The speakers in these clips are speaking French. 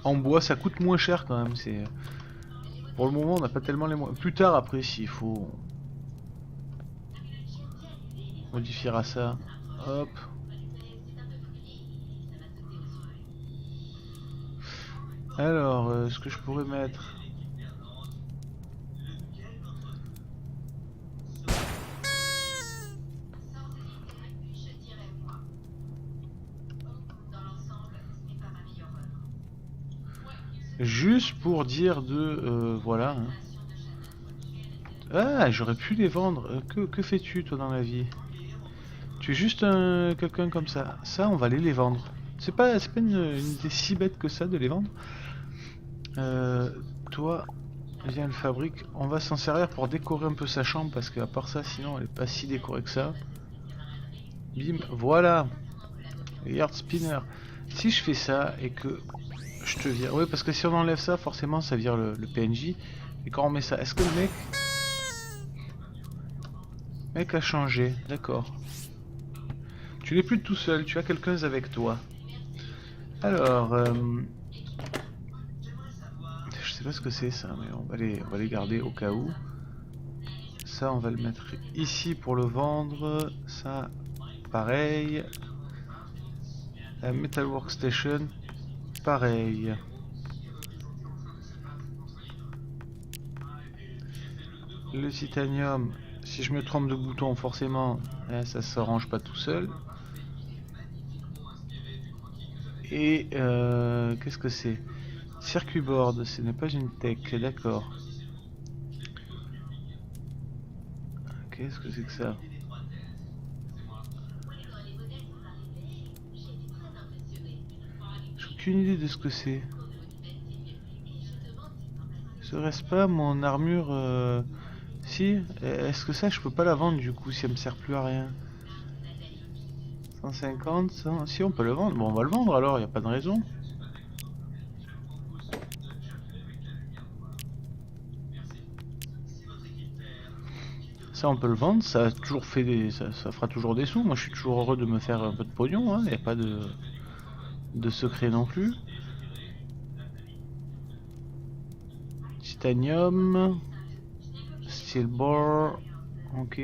En bois, ça coûte moins cher quand même. C'est pour le moment, on n'a pas tellement les moyens. Plus tard, après, s'il faut, on modifiera ça. Hop. Alors, ce que je pourrais mettre. Juste pour dire de... voilà. Hein. Ah, j'aurais pu les vendre. Que fais-tu, toi, dans la vie? Tu es juste quelqu'un comme ça. Ça, on va aller les vendre. C'est pas une idée si bête que ça de les vendre. Toi, viens le fabrique. On va s'en servir pour décorer un peu sa chambre parce qu'à part ça, sinon, elle est pas si décorée que ça. Bim, voilà. Yard spinner. Si je fais ça et que je te vire... Oui, parce que si on enlève ça, forcément, ça vire le PNJ. Et quand on met ça, est-ce que le mec a changé? D'accord. Tu n'es plus tout seul, tu as quelqu'un avec toi. Alors, je sais pas ce que c'est ça, mais on va les garder au cas où. Ça, on va le mettre ici pour le vendre. Ça, pareil. La Metal Workstation, pareil. Le titanium, si je me trompe de bouton, forcément, ça s'arrange pas tout seul. Et qu'est-ce que c'est? Circuit board, ce n'est pas une tech, d'accord. Qu'est-ce que c'est que ça? J'ai aucune idée de ce que c'est. Serait-ce pas mon armure Si, est-ce que ça je peux pas la vendre du coup si elle me sert plus à rien? 150, 100... Si on peut le vendre, bon on va le vendre alors, il n'y a pas de raison. Ça on peut le vendre, ça a toujours fait des... ça fera toujours des sous, moi je suis toujours heureux de me faire un peu de pognon, il n'y a pas de secret non plus. Titanium, steel bore, ok.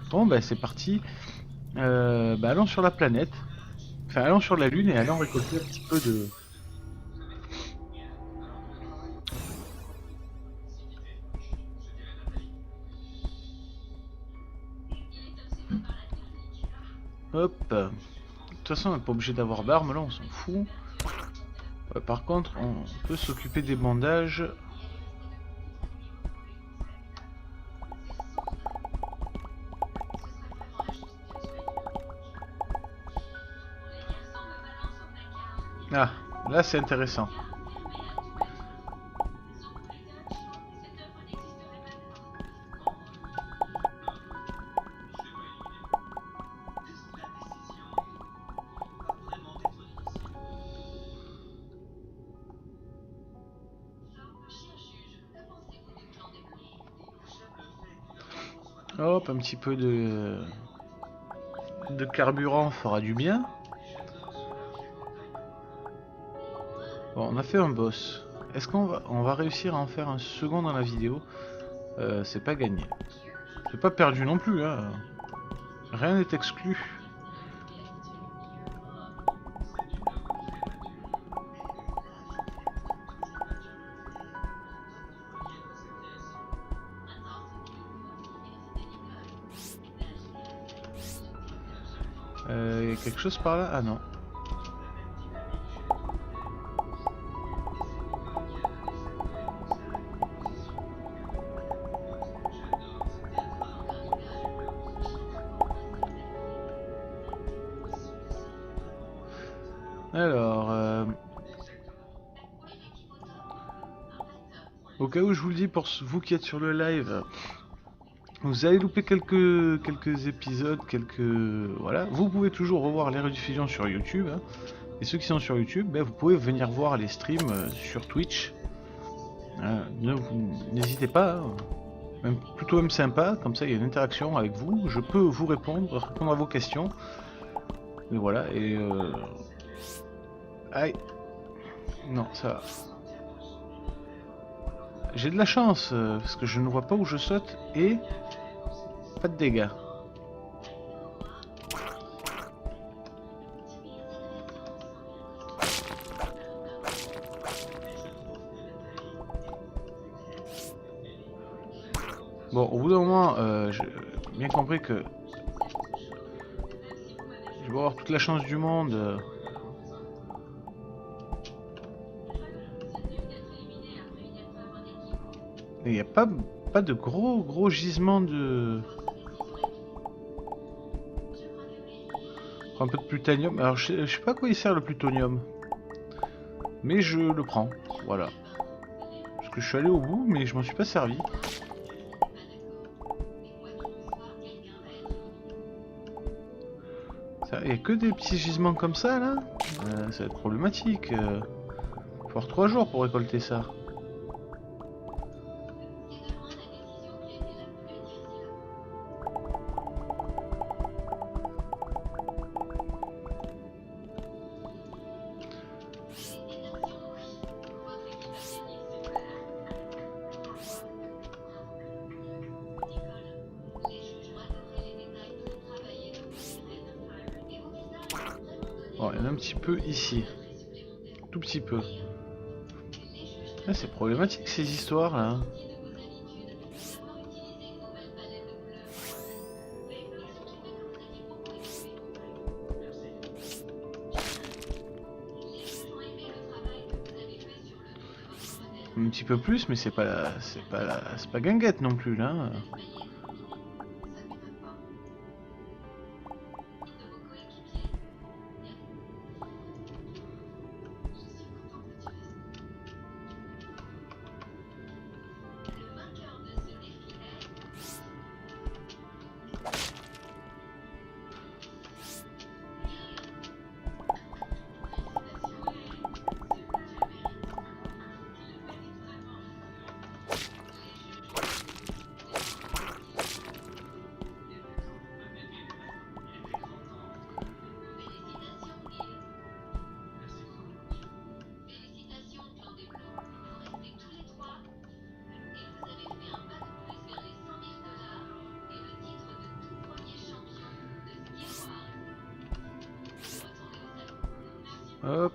Bon bah c'est parti. Allons sur la planète. Enfin allons sur la lune et allons récolter un petit peu de... Hop. De toute façon on n'est pas obligé d'avoir d'armes là, on s'en fout. Par contre on peut s'occuper des bandages. Ah, là c'est intéressant. Hop, un petit peu de carburant fera du bien. Bon, on a fait un boss. Est-ce qu'on va réussir à en faire un second dans la vidéo? C'est pas gagné. C'est pas perdu non plus, hein. Rien n'est exclu. Y a quelque chose par là? Ah non. Alors, au cas où je vous le dis pour vous qui êtes sur le live, vous allez louper quelques épisodes, voilà. Vous pouvez toujours revoir les rediffusions sur YouTube. Hein. Et ceux qui sont sur YouTube, vous pouvez venir voir les streams sur Twitch. N'hésitez pas. Hein. Plutôt même sympa, comme ça il y a une interaction avec vous. Je peux vous répondre à vos questions. Et voilà. Et aïe. Non, ça va. J'ai de la chance, parce que je ne vois pas où je saute et pas de dégâts. Bon, au bout d'un moment, j'ai bien compris que je vais avoir toute la chance du monde. Et il n'y a pas de gros gisements de... Un peu de plutonium. Alors je sais pas à quoi il sert le plutonium. Mais je le prends. Voilà. Parce que je suis allé au bout, mais je m'en suis pas servi. Il n'y a que des petits gisements comme ça là. Ça va être problématique. Faut avoir 3 jours pour récolter ça. Bon, il y en a un petit peu ici. Tout petit peu. Ah, c'est problématique ces histoires là. Un petit peu plus, mais c'est pas guinguette non plus là. Hop.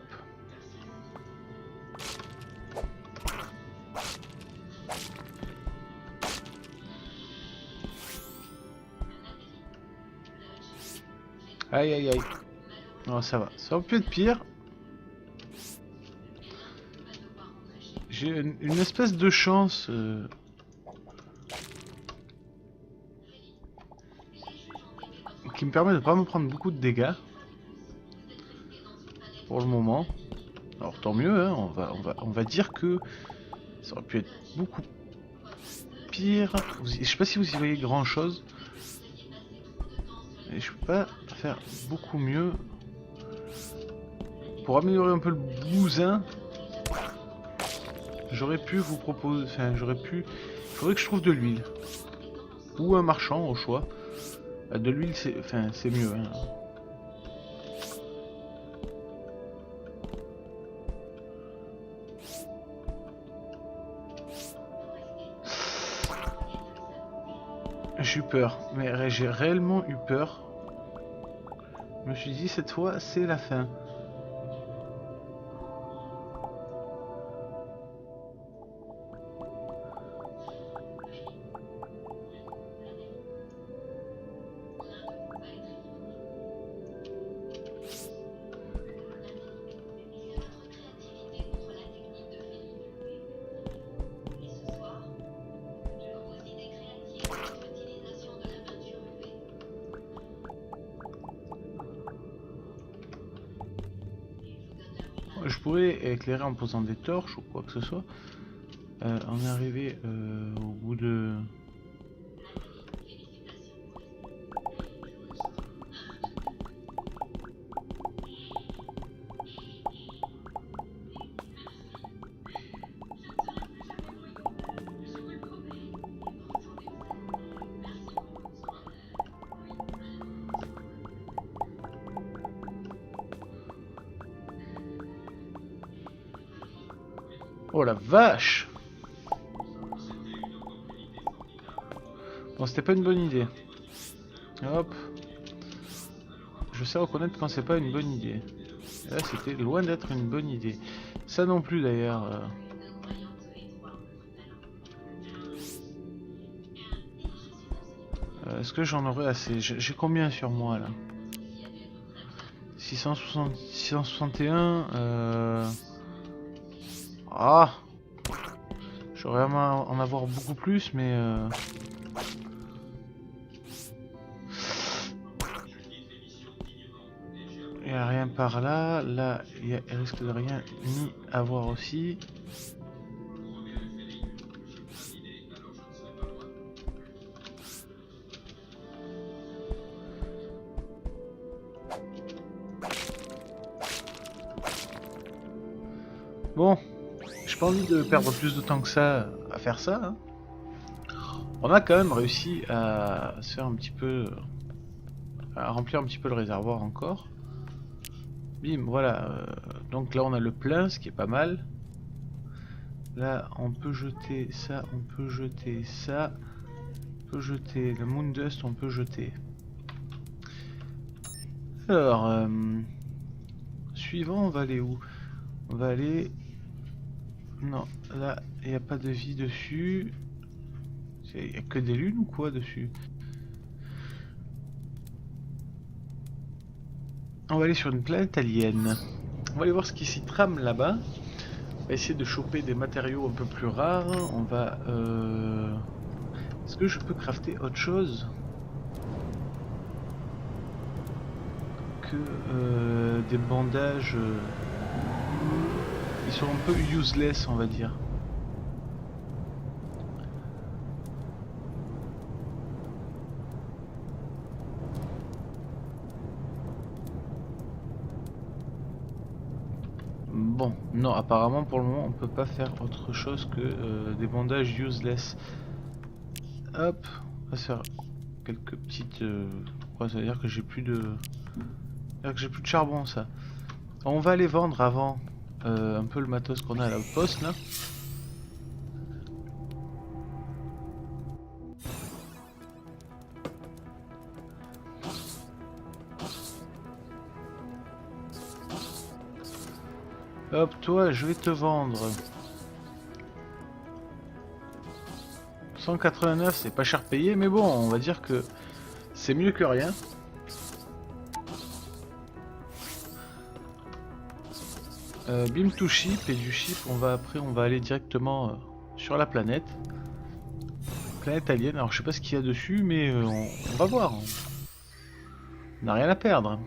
Aïe aïe aïe. Non, ça va. Ça aurait pu être pire. J'ai une espèce de chance. Qui me permet de pas me prendre beaucoup de dégâts. Pour le moment. Alors tant mieux, hein, on va dire que ça aurait pu être beaucoup pire. Je sais pas si vous y voyez grand chose. Et je peux pas faire beaucoup mieux. Pour améliorer un peu le bousin, j'aurais pu vous proposer... Enfin, j'aurais pu... Il faudrait que je trouve de l'huile. Ou un marchand au choix. De l'huile, c'est mieux. Hein. J'ai eu peur, mais j'ai réellement eu peur. Je me suis dit, cette fois, c'est la fin. Je pourrais éclairer en posant des torches ou quoi que ce soit. On est arrivé au bout de... Oh la vache! Bon, c'était pas une bonne idée. Hop. Je sais reconnaître quand c'est pas une bonne idée. Et là, c'était loin d'être une bonne idée. Ça non plus d'ailleurs. Est-ce que j'en aurais assez? J'ai combien sur moi là? 660, 661. Ah! J'aurais aimé en avoir beaucoup plus, mais... Il n'y a rien par là. Là, il risque de rien ni avoir aussi. Bon, j'ai pas envie de perdre plus de temps que ça à faire ça. Hein. On a quand même réussi à se faire un petit peu... à remplir un petit peu le réservoir encore. Bim, voilà. Donc là on a le plein, ce qui est pas mal. Là on peut jeter ça, on peut jeter ça. On peut jeter le Moon Dust, on peut jeter. Alors, suivant, on va aller où? On va aller... Non, là, il n'y a pas de vie dessus. Il n'y a que des lunes ou quoi dessus? On va aller sur une planète alien. On va aller voir ce qui s'y trame là-bas. On va essayer de choper des matériaux un peu plus rares. On va... Est-ce que je peux crafter autre chose que des bandages ils sont un peu useless, on va dire. Bon, non, apparemment pour le moment on peut pas faire autre chose que des bandages useless. Hop, on va se faire quelques petites... Quoi, ça veut dire que j'ai plus de... charbon, ça. On va aller vendre avant un peu le matos qu'on a à l'outpost là. Hop, toi, je vais te vendre 189, c'est pas cher payé, mais bon, on va dire que c'est mieux que rien. Bim to ship, et du ship, on va aller directement sur la planète. Planète alien, alors je sais pas ce qu'il y a dessus, mais on va voir. On n'a rien à perdre.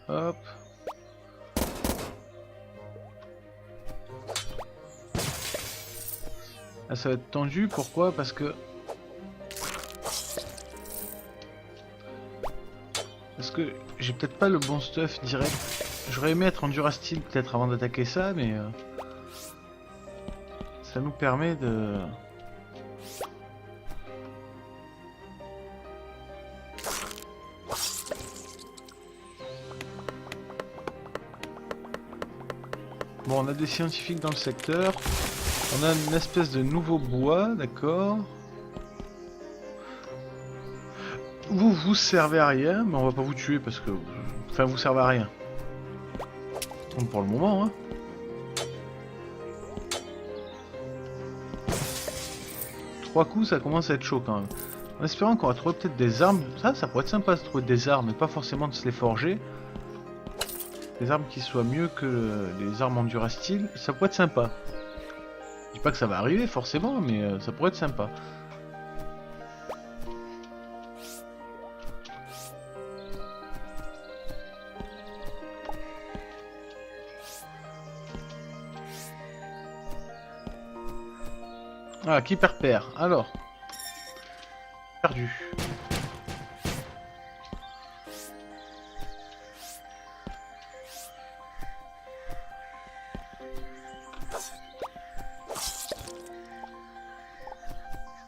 Hop. Là, ça va être tendu, pourquoi? Parce que j'ai peut-être pas le bon stuff direct. J'aurais aimé être en Durasteel peut-être avant d'attaquer ça, mais ça nous permet de... Bon, on a des scientifiques dans le secteur. On a une espèce de nouveau bois, d'accord. Vous servez à rien, mais on va pas vous tuer parce que... Enfin, vous servez à rien. Donc pour le moment, hein. Trois coups, ça commence à être chaud quand même. En espérant qu'on va trouver peut-être des armes. Ça pourrait être sympa de trouver des armes, mais pas forcément de se les forger. Des armes qui soient mieux que les armes en Durasteel, ça pourrait être sympa. Je dis pas que ça va arriver forcément, mais ça pourrait être sympa. Ah, qui perd perd. Alors. Perdu.